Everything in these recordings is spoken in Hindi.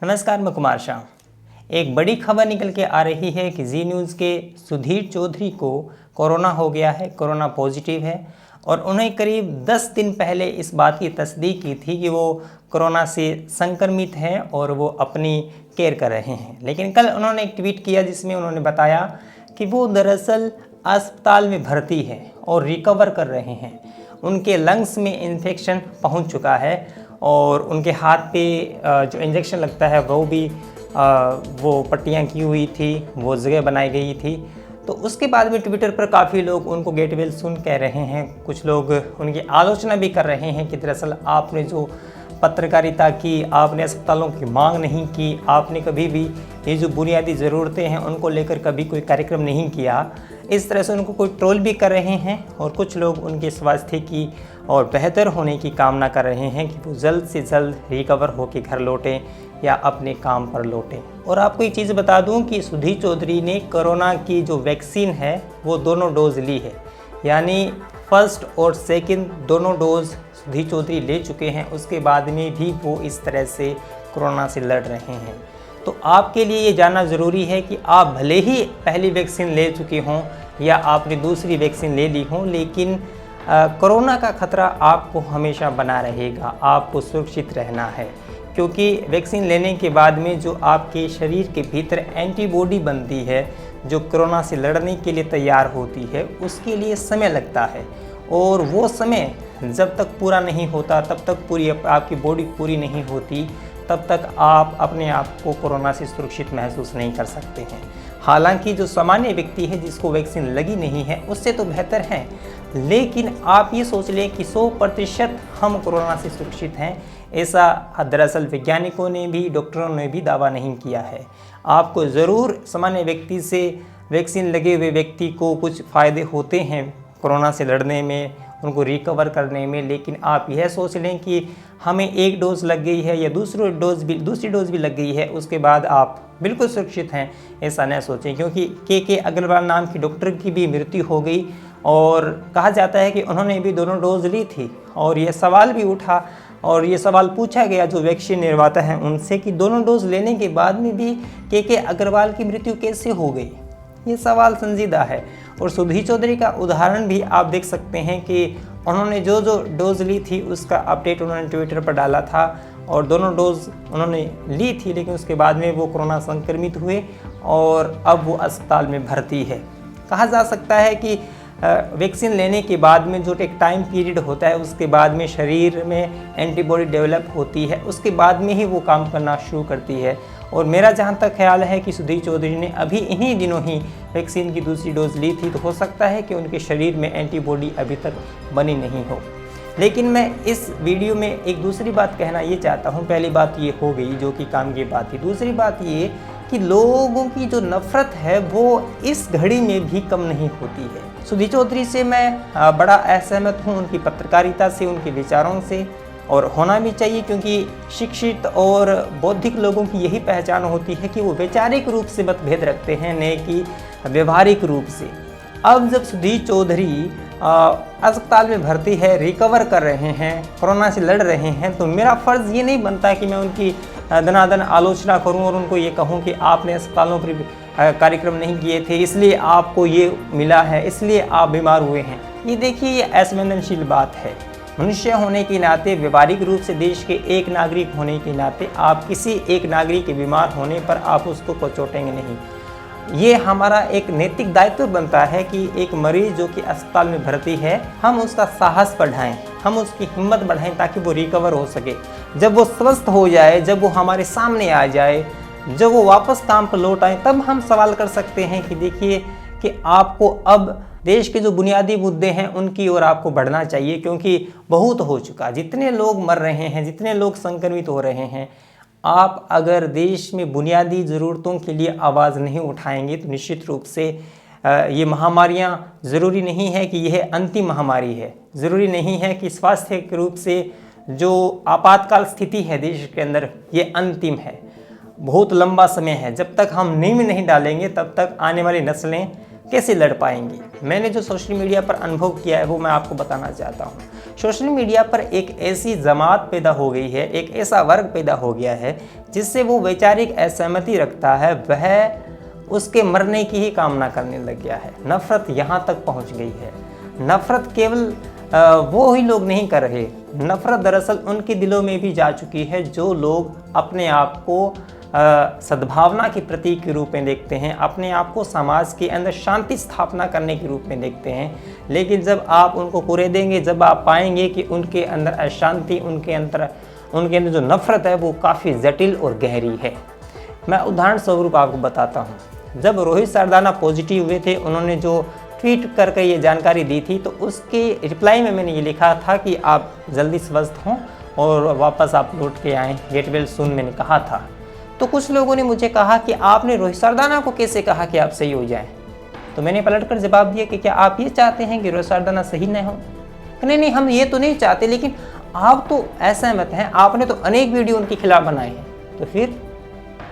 नमस्कार, मैं कुमार शाह। एक बड़ी खबर निकल के आ रही है कि जी न्यूज़ के सुधीर चौधरी को कोरोना हो गया है, कोरोना पॉजिटिव है और उन्हें करीब 10 दिन पहले इस बात की तस्दीक की थी कि वो कोरोना से संक्रमित हैं और वो अपनी केयर कर रहे हैं। लेकिन कल उन्होंने एक ट्वीट किया जिसमें उन्होंने बताया कि वो दरअसल अस्पताल में भर्ती है और रिकवर कर रहे हैं। उनके लंग्स में इन्फेक्शन पहुंच चुका है और उनके हाथ पे जो इंजेक्शन लगता है वो पट्टियाँ की हुई थी, वो जगह बनाई गई थी। तो उसके बाद में ट्विटर पर काफ़ी लोग उनको गेट वेल सून कह रहे हैं। कुछ लोग उनकी आलोचना भी कर रहे हैं कि दरअसल आपने जो पत्रकारिता की, आपने अस्पतालों की मांग नहीं की, आपने कभी भी ये जो बुनियादी ज़रूरतें हैं उनको लेकर कभी कोई कार्यक्रम नहीं किया। इस तरह से उनको कोई ट्रोल भी कर रहे हैं और कुछ लोग उनके स्वास्थ्य की और बेहतर होने की कामना कर रहे हैं कि वो जल्द से जल्द रिकवर होकर घर लौटें या अपने काम पर लौटें। और आपको एक चीज़ बता दूं कि सुधीर चौधरी ने कोरोना की जो वैक्सीन है वो दोनों डोज ली है, यानी फर्स्ट और सेकंड दोनों डोज सुधीर चौधरी ले चुके हैं। उसके बाद में भी वो इस तरह से कोरोना से लड़ रहे हैं। तो आपके लिए ये जानना ज़रूरी है कि आप भले ही पहली वैक्सीन ले चुके हों या आपने दूसरी वैक्सीन ले ली हो, लेकिन कोरोना का खतरा आपको हमेशा बना रहेगा। आपको सुरक्षित रहना है, क्योंकि वैक्सीन लेने के बाद में जो आपके शरीर के भीतर एंटीबॉडी बनती है, जो कोरोना से लड़ने के लिए तैयार होती है, उसके लिए समय लगता है और वो समय जब तक पूरा नहीं होता, तब तक आपकी बॉडी पूरी नहीं होती, तब तक आप अपने आप को कोरोना से सुरक्षित महसूस नहीं कर सकते हैं। हालांकि जो सामान्य व्यक्ति है जिसको वैक्सीन लगी नहीं है उससे तो बेहतर है, लेकिन आप ये सोच लें कि 100% हम कोरोना से सुरक्षित हैं, ऐसा दरअसल वैज्ञानिकों ने भी, डॉक्टरों ने भी दावा नहीं किया है। आपको ज़रूर सामान्य व्यक्ति से, वैक्सीन लगे हुए व्यक्ति को कुछ फ़ायदे होते हैं कोरोना से लड़ने में, उनको रिकवर करने में, लेकिन आप यह सोच लें कि हमें एक डोज लग गई है या दूसरी डोज भी लग गई है, उसके बाद आप बिल्कुल सुरक्षित हैं, ऐसा न सोचें। क्योंकि के अग्रवाल नाम की डॉक्टर की भी मृत्यु हो गई और कहा जाता है कि उन्होंने भी दोनों डोज ली थी। और ये सवाल भी उठा और ये सवाल पूछा गया जो वैक्सीन निर्माता हैं उनसे कि दोनों डोज लेने के बाद में भी के अग्रवाल की मृत्यु कैसे हो गई। ये सवाल संजीदा है। और सुधीर चौधरी का उदाहरण भी आप देख सकते हैं कि उन्होंने जो डोज ली थी उसका अपडेट उन्होंने ट्विटर पर डाला था और दोनों डोज उन्होंने ली थी, लेकिन उसके बाद में वो कोरोना संक्रमित हुए और अब वो अस्पताल में भर्ती है। कहा जा सकता है कि वैक्सीन लेने के बाद में जो एक टाइम पीरियड होता है, उसके बाद में शरीर में एंटीबॉडी डेवलप होती है, उसके बाद में ही वो काम करना शुरू करती है। और मेरा जहाँ तक ख्याल है कि सुधीर चौधरी ने अभी इन्हीं दिनों ही वैक्सीन की दूसरी डोज ली थी, तो हो सकता है कि उनके शरीर में एंटीबॉडी अभी तक बनी नहीं हो। लेकिन मैं इस वीडियो में एक दूसरी बात कहना ये चाहता हूँ। पहली बात ये हो गई जो कि काम की बात थी। दूसरी बात ये कि लोगों की जो नफ़रत है वो इस घड़ी में भी कम नहीं होती है। सुधीर चौधरी से मैं बड़ा असहमत हूँ, उनकी पत्रकारिता से, उनके विचारों से, और होना भी चाहिए, क्योंकि शिक्षित और बौद्धिक लोगों की यही पहचान होती है कि वो वैचारिक रूप से मतभेद रखते हैं, न कि व्यवहारिक रूप से। अब जब सुधीर चौधरी अस्पताल में भर्ती है, रिकवर कर रहे हैं, कोरोना से लड़ रहे हैं, तो मेरा फ़र्ज़ ये नहीं बनता कि मैं उनकी दनादन आलोचना करूं और उनको ये कहूं कि आपने अस्पतालों पर कार्यक्रम नहीं किए थे इसलिए आपको ये मिला है, इसलिए आप बीमार हुए हैं। ये देखिए, ये असंवेदनशील बात है। मनुष्य होने के नाते, व्यवहारिक रूप से देश के एक नागरिक होने के नाते, आप किसी एक नागरिक के बीमार होने पर आप उसको पछोटेंगे नहीं। ये हमारा एक नैतिक दायित्व बनता है कि एक मरीज जो कि अस्पताल में भर्ती है, हम उसका साहस बढ़ाएं, हम उसकी हिम्मत बढ़ाएं ताकि वो रिकवर हो सके। जब वो स्वस्थ हो जाए, जब वो हमारे सामने आ जाए, जब वो वापस काम पर लौट आए, तब हम सवाल कर सकते हैं कि देखिए कि आपको अब देश के जो बुनियादी मुद्दे हैं उनकी ओर आपको बढ़ना चाहिए, क्योंकि बहुत हो चुका। जितने लोग मर रहे हैं, जितने लोग संक्रमित हो रहे हैं, आप अगर देश में बुनियादी ज़रूरतों के लिए आवाज़ नहीं उठाएंगे तो निश्चित रूप से ये महामारियाँ, ज़रूरी नहीं है कि यह अंतिम महामारी है, ज़रूरी नहीं है कि स्वास्थ्य के रूप से जो आपातकाल स्थिति है देश के अंदर ये अंतिम है। बहुत लंबा समय है। जब तक हम नींव नहीं डालेंगे तब तक आने वाली नस्लें कैसे लड़ पाएंगे। मैंने जो सोशल मीडिया पर अनुभव किया है वो मैं आपको बताना चाहता हूँ। सोशल मीडिया पर एक ऐसी जमात पैदा हो गई है, एक ऐसा वर्ग पैदा हो गया है जिससे वो वैचारिक असहमति रखता है, वह उसके मरने की ही कामना करने लग गया है। नफ़रत यहाँ तक पहुँच गई है। नफ़रत केवल वो ही लोग नहीं कर रहे, नफ़रत दरअसल उनके दिलों में भी जा चुकी है जो लोग अपने आप को सद्भावना के प्रतीक के रूप में देखते हैं, अपने आप को समाज के अंदर शांति स्थापना करने के रूप में देखते हैं। लेकिन जब आप उनको कुरेदेंगे, जब आप पाएंगे कि उनके अंदर अशांति, उनके अंदर जो नफ़रत है वो काफ़ी जटिल और गहरी है। मैं उदाहरण स्वरूप आपको बताता हूँ। जब रोहित सरदाना पॉजिटिव हुए थे, उन्होंने जो ट्वीट करके ये जानकारी दी थी, तो उसके रिप्लाई में मैंने ये लिखा था कि आप जल्दी स्वस्थ हों और वापस आप लौट के आएँ, गेट वेल सून मैंने कहा था। तो कुछ लोगों ने मुझे कहा कि आपने रोहित सरदाना को कैसे कहा कि आप सही हो जाएं। तो मैंने पलटकर जवाब दिया कि क्या आप ये चाहते हैं कि रोहित सरदाना सही न हो? नहीं, हम ये तो नहीं चाहते, लेकिन आप तो असहमत हैं, आपने तो अनेक वीडियो उनके खिलाफ बनाए हैं। तो फिर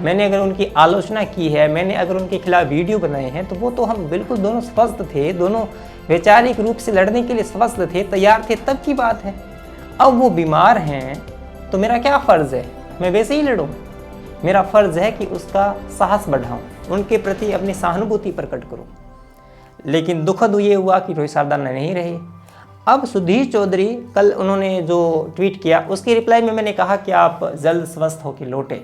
मैंने अगर उनकी आलोचना की है, मैंने अगर उनके खिलाफ वीडियो बनाए हैं, तो वो तो हम बिल्कुल दोनों स्वस्थ थे, दोनों वैचारिक रूप से लड़ने के लिए स्वस्थ थे, तैयार थे, तब की बात है। अब वो बीमार हैं तो मेरा क्या फ़र्ज़ है? मैं वैसे ही लड़ूँ? मेरा फ़र्ज़ है कि उसका साहस बढ़ाऊं, उनके प्रति अपनी सहानुभूति प्रकट करूं। लेकिन दुखद ये हुआ कि रोहित सरदाना नहीं रहे। अब सुधीर चौधरी, कल उन्होंने जो ट्वीट किया उसके रिप्लाई में मैंने कहा कि आप जल्द स्वस्थ होकर लौटे।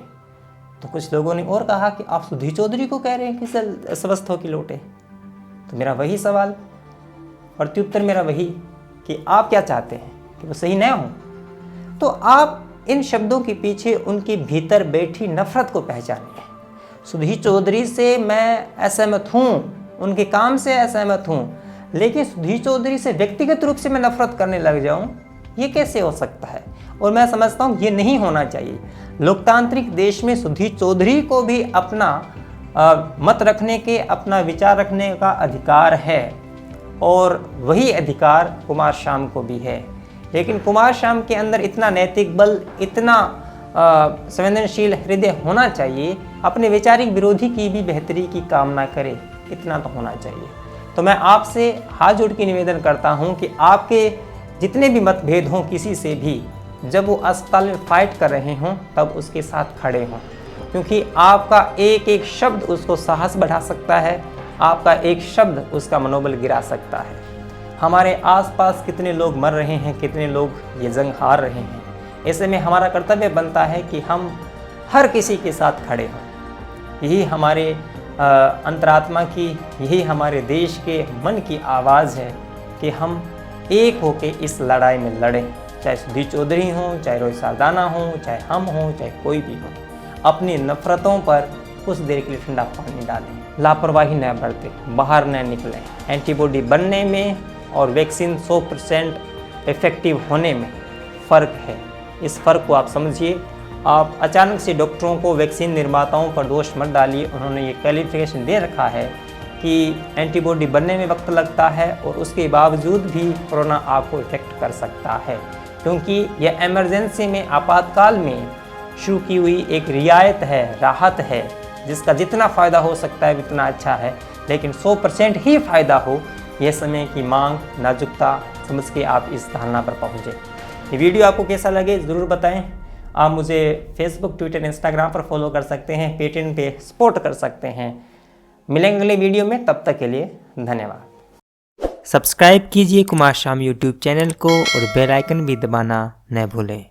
तो कुछ लोगों ने और कहा कि आप सुधीर चौधरी को कह रहे हैं कि जल्द स्वस्थ होकर लौटे। तो मेरा वही सवाल, प्रत्युत्तर मेरा वही कि आप क्या चाहते हैं कि वो सही न हो? तो आप इन शब्दों के पीछे उनके भीतर बैठी नफ़रत को पहचानिए। सुधीर चौधरी से मैं असहमत हूँ, उनके काम से असहमत हूँ, लेकिन सुधीर चौधरी से व्यक्तिगत रूप से मैं नफ़रत करने लग जाऊँ, ये कैसे हो सकता है? और मैं समझता हूँ ये नहीं होना चाहिए। लोकतांत्रिक देश में सुधीर चौधरी को भी अपना मत रखने के, अपना विचार रखने का अधिकार है, और वही अधिकार कुमार शाम को भी है। लेकिन कुमार शाम के अंदर इतना नैतिक बल, इतना संवेदनशील हृदय होना चाहिए, अपने वैचारिक विरोधी की भी बेहतरी की कामना करे, इतना तो होना चाहिए। तो मैं आपसे हाथ जोड़ के निवेदन करता हूं कि आपके जितने भी मतभेद हों किसी से भी, जब वो अस्पताल में फाइट कर रहे हों तब उसके साथ खड़े हों, क्योंकि आपका एक एक शब्द उसको साहस बढ़ा सकता है, आपका एक शब्द उसका मनोबल गिरा सकता है। हमारे आसपास कितने लोग मर रहे हैं, कितने लोग ये जंग हार रहे हैं। ऐसे में हमारा कर्तव्य बनता है कि हम हर किसी के साथ खड़े हों। यही हमारे अंतरात्मा की, यही हमारे देश के मन की आवाज़ है कि हम एक होके इस लड़ाई में लड़ें, चाहे सुधीर चौधरी हों, चाहे रोहित सरदाना हों, चाहे हम हों, चाहे कोई भी हो। अपनी नफ़रतों पर कुछ देर के लिए ठंडा पानी डालें, लापरवाही न बरतें, बाहर न निकलें। एंटीबॉडी बनने में और वैक्सीन 100% इफ़ेक्टिव होने में फ़र्क है। इस फ़र्क को आप समझिए। आप अचानक से डॉक्टरों को, वैक्सीन निर्माताओं पर दोष मत डालिए। उन्होंने ये क्वालिफिकेशन दे रखा है कि एंटीबॉडी बनने में वक्त लगता है और उसके बावजूद भी कोरोना आपको इफ़ेक्ट कर सकता है, क्योंकि यह इमरजेंसी में, आपातकाल में शुरू की हुई एक रियायत है, राहत है, जिसका जितना फ़ायदा हो सकता है उतना अच्छा है, लेकिन 100% ही फ़ायदा हो, यह समय की मांग, नाजुकता समझ के आप इस धारणा पर पहुँचें। ये वीडियो आपको कैसा लगे ज़रूर बताएं। आप मुझे फेसबुक, ट्विटर, इंस्टाग्राम पर फॉलो कर सकते हैं, पेटीएम पे सपोर्ट कर सकते हैं। मिलेंगे अगले वीडियो में, तब तक के लिए धन्यवाद। सब्सक्राइब कीजिए कुमार शाम यूट्यूब चैनल को और बेल आइकन भी दबाना न भूलें।